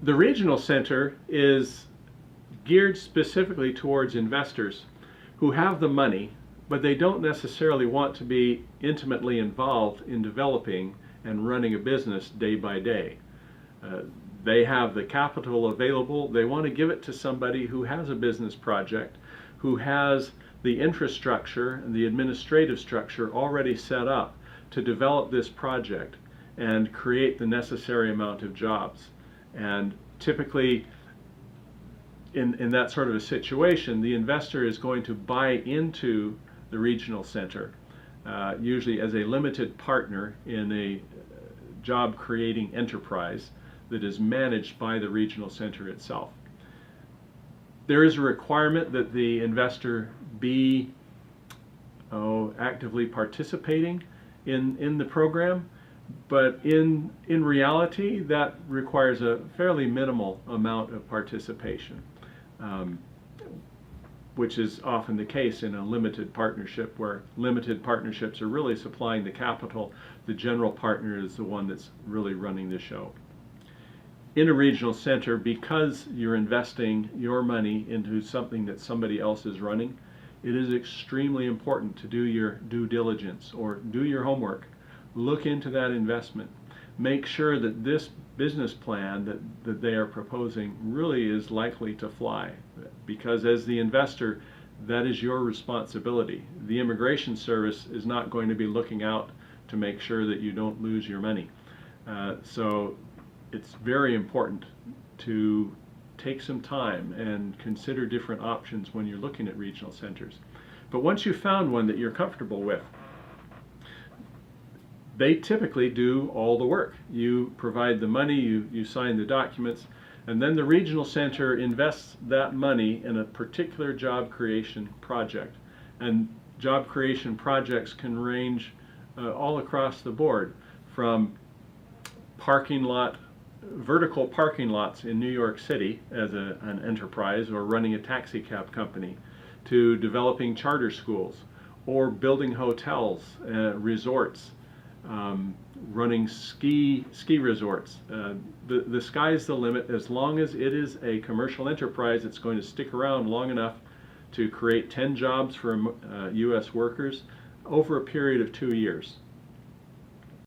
The regional center is geared specifically towards investors who have the money, but they don't necessarily want to be intimately involved in developing and running a business day by day. They have the capital available. They want to give it to somebody who has a business project, who has the infrastructure and the administrative structure already set up to develop this project and create the necessary amount of jobs. And typically, in that sort of a situation, the investor is going to buy into the regional center, usually as a limited partner in a job creating enterprise that is managed by the regional center itself. There is a requirement that the investor be actively participating in the program, but in reality that requires a fairly minimal amount of participation, which is often the case in a limited partnership, where limited partnerships are really supplying the capital. The general partner is the one that's really running the show. In a regional center, because you're investing your money into something that somebody else is running, it is extremely important to do your due diligence or do your homework. Look into that investment. Make sure that this business plan that they are proposing really is likely to fly, because as the investor, that is your responsibility. The Immigration Service is not going to be looking out to make sure that you don't lose your money. So it's very important to take some time and consider different options when you're looking at regional centers. But once you've found one that you're comfortable with, they typically do all the work. You provide the money, you sign the documents, and then the regional center invests that money in a particular job creation project. And job creation projects can range all across the board, from vertical parking lots in New York City as an enterprise, or running a taxi cab company, to developing charter schools, or building hotels, resorts, running ski resorts. The sky's the limit. As long as it is a commercial enterprise, it's going to stick around long enough to create 10 jobs for U.S. workers over a period of 2 years.